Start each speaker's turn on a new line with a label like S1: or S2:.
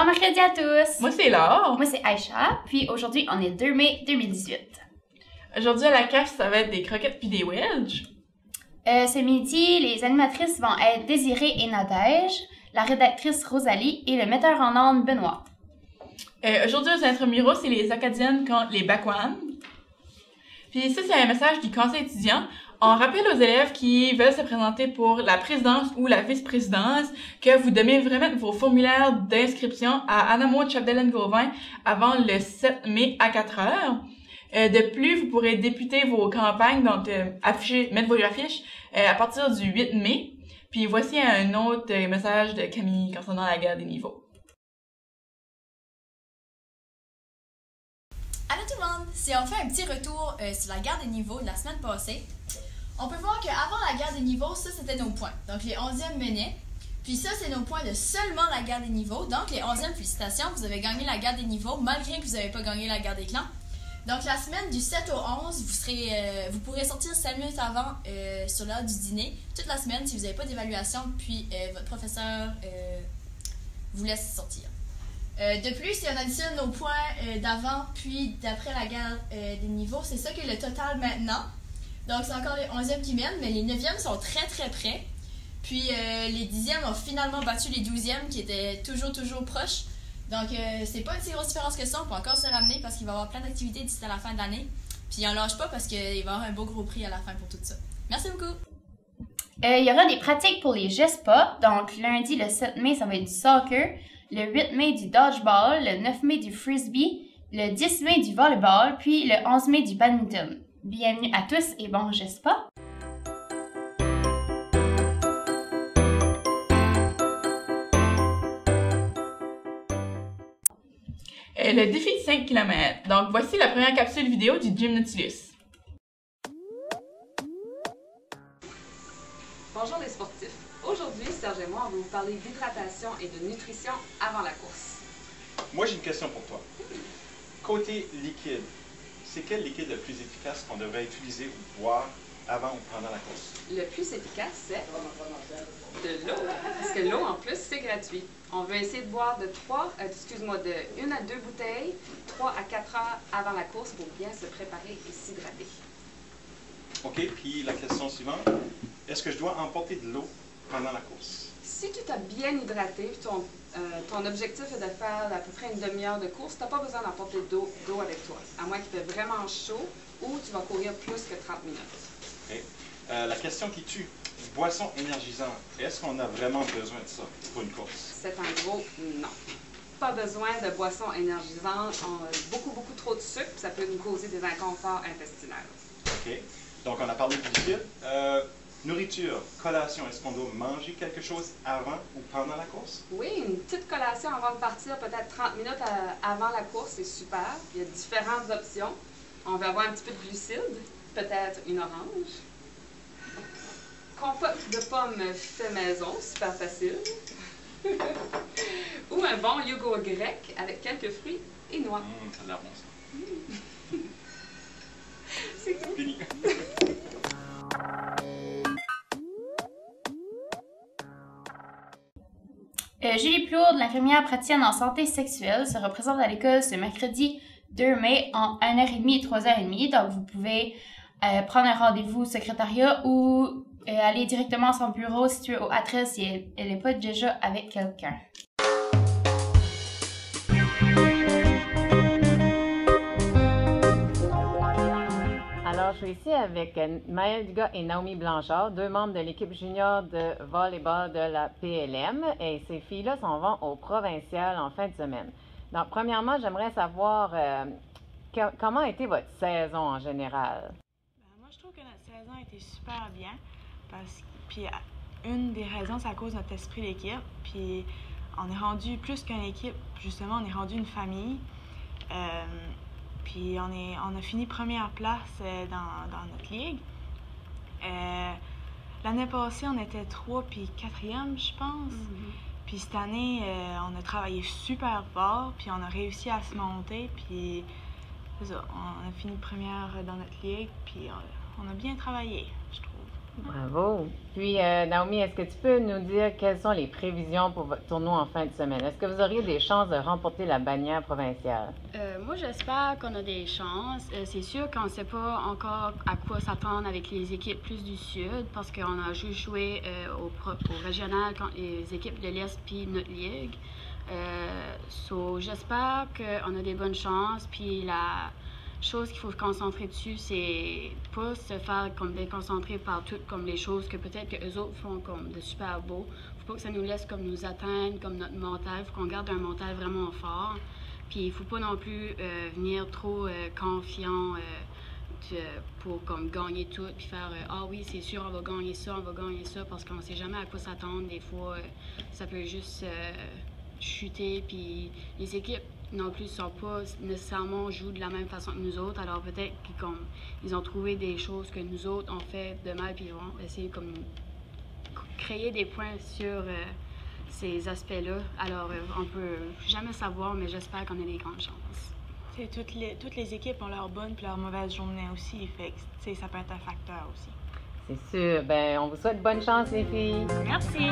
S1: Bon mercredi à tous!
S2: Moi, c'est Laure.
S1: Moi, c'est Aïcha. Puis aujourd'hui, on est le 2 mai 2018.
S2: Aujourd'hui, à la cache, ça va être des croquettes puis des wedges.
S1: Ce midi, les animatrices vont être Désirée et Nadège, la rédactrice Rosalie et le metteur en ondes Benoît.
S2: Aujourd'hui, aux intramuraux, c'est les Acadiennes contre les Backwans. Puis ça, c'est un message du conseil étudiant. On rappelle aux élèves qui veulent se présenter pour la présidence ou la vice-présidence que vous devez vraiment mettre vos formulaires d'inscription à Anamo Chapdelaine-Gauvin avant le 7 mai à 4 heures. De plus, vous pourrez débuter vos campagnes, donc mettre vos affiches à partir du 8 mai. Puis voici un autre message de Camille concernant la guerre des niveaux.
S3: Allô tout le monde! Si on fait un petit retour sur la guerre des niveaux de la semaine passée, on peut voir qu'avant la guerre des niveaux, ça c'était nos points. Donc les 11e menaient. Puis ça, c'est nos points de seulement la guerre des niveaux. Donc les 11e, félicitations, vous avez gagné la guerre des niveaux malgré que vous n'avez pas gagné la guerre des clans. Donc la semaine du 7 au 11, vous pourrez sortir 5 minutes avant sur l'heure du dîner, toute la semaine si vous n'avez pas d'évaluation, puis votre professeur vous laisse sortir. De plus, si on additionne nos points d'avant puis d'après la guerre des niveaux, c'est ça qui est le total maintenant. Donc c'est encore les 11e qui mènent, mais les 9e sont très très près. Puis les 10e ont finalement battu les 12e qui étaient toujours proches. Donc, c'est pas une si grosse différence que ça. On peut encore se ramener parce qu'il va y avoir plein d'activités d'ici à la fin de l'année. Puis, on lâche pas parce qu'il va y avoir un beau gros prix à la fin pour tout ça. Merci beaucoup!
S1: Il y aura des pratiques pour les GESPA. Donc, lundi, le 7 mai, ça va être du soccer. Le 8 mai, du dodgeball. Le 9 mai, du frisbee. Le 10 mai, du volleyball. Puis, le 11 mai, du badminton. Bienvenue à tous et bon GESPA!
S2: Le défi de 5 km. Donc, voici la première capsule vidéo du Gym Nautilus.
S4: Bonjour les sportifs. Aujourd'hui, Serge et moi, on va vous parler d'hydratation et de nutrition avant la course.
S5: Moi, j'ai une question pour toi. Côté liquide, c'est quel liquide le plus efficace qu'on devrait utiliser ou boire avant ou pendant la course?
S4: Le plus efficace, c'est de l'eau. Parce que l'eau, en plus, c'est gratuit. On veut essayer de boire de 1 à 2 bouteilles, 3 à 4 heures avant la course pour bien se préparer et s'hydrater.
S5: OK, puis la question suivante, est-ce que je dois emporter de l'eau pendant la course?
S4: Si tu t'as bien hydraté, ton objectif est de faire à peu près une demi-heure de course, tu n'as pas besoin d'emporter d'eau avec toi, à moins qu'il fait vraiment chaud ou tu vas courir plus que 30 minutes.
S5: OK. La question qui tue, boisson énergisante, est-ce qu'on a vraiment besoin de ça pour une course?
S4: C'est un gros non. Pas besoin de boissons énergisantes. On a beaucoup trop de sucre, ça peut nous causer des inconforts intestinaux.
S5: OK. Donc, on a parlé du liquide. Nourriture, collation, est-ce qu'on doit manger quelque chose avant ou pendant la course?
S4: Oui, une petite collation avant de partir, peut-être 30 minutes avant la course, c'est super. Il y a différentes options. On veut avoir un petit peu de glucides, peut-être une orange. Compote de pommes fait maison, super facile. Ou un bon yogourt grec avec quelques fruits et noix.
S5: Ça a l'air bon ça.
S4: C'est tout.
S5: Fini.
S1: Julie Plourde, l'infirmière praticienne en santé sexuelle, se représente à l'école ce mercredi 2 mai en 1h30 et 3h30. Donc, vous pouvez prendre un rendez-vous au secrétariat ou aller directement à son bureau situé au A13 si elle n'est pas déjà avec quelqu'un.
S6: Alors, je suis ici avec Maëlle Dugas et Naomi Blanchard, deux membres de l'équipe junior de volleyball de la PLM. Et ces filles-là s'en vont au provincial en fin de semaine. Donc, premièrement, j'aimerais savoir comment a été votre saison en général?
S7: Moi, je trouve que notre saison a été super bien. Puis, une des raisons, c'est à cause de notre esprit d'équipe. Puis, on est rendu plus qu'une équipe. Justement, on est rendu une famille. Puis on a fini première place dans notre ligue. L'année passée, on était 3 puis 4e, je pense. Puis cette année, on a travaillé super fort, puis on a réussi à se monter. Puis c'est ça, on a fini première dans notre ligue, puis on a bien travaillé, je trouve.
S6: Bravo. Puis, Naomi, est-ce que tu peux nous dire quelles sont les prévisions pour votre tournoi en fin de semaine? Est-ce que vous auriez des chances de remporter la bannière provinciale?
S8: Moi, j'espère qu'on a des chances. C'est sûr qu'on ne sait pas encore à quoi s'attendre avec les équipes plus du Sud parce qu'on a juste joué au régional contre les équipes de l'Est puis notre ligue. J'espère qu'on a des bonnes chances. Puis la chose qu'il faut se concentrer dessus, c'est pas se faire comme déconcentrer par toutes comme les choses que peut-être que eux autres font comme de super beau. Faut pas que ça nous laisse comme nous atteindre comme notre mental. Faut qu'on garde un mental vraiment fort. Puis il faut pas non plus venir trop confiant pour comme gagner tout puis faire ah oui c'est sûr on va gagner ça parce qu'on sait jamais à quoi s'attendre. Des fois ça peut juste chuter puis les équipes non plus sont pas nécessairement jouent de la même façon que nous autres, alors peut-être qu'ils ont trouvé des choses que nous autres on fait de mal puis ils vont essayer comme créer des points sur ces aspects-là. Alors on peut jamais savoir, mais j'espère qu'on a des grandes chances.
S7: C'est toutes les équipes ont leur bonne puis leur mauvaise journée aussi, fait que ça peut être un facteur aussi.
S6: C'est sûr. Ben, on vous souhaite bonne chance, les filles.
S8: Merci.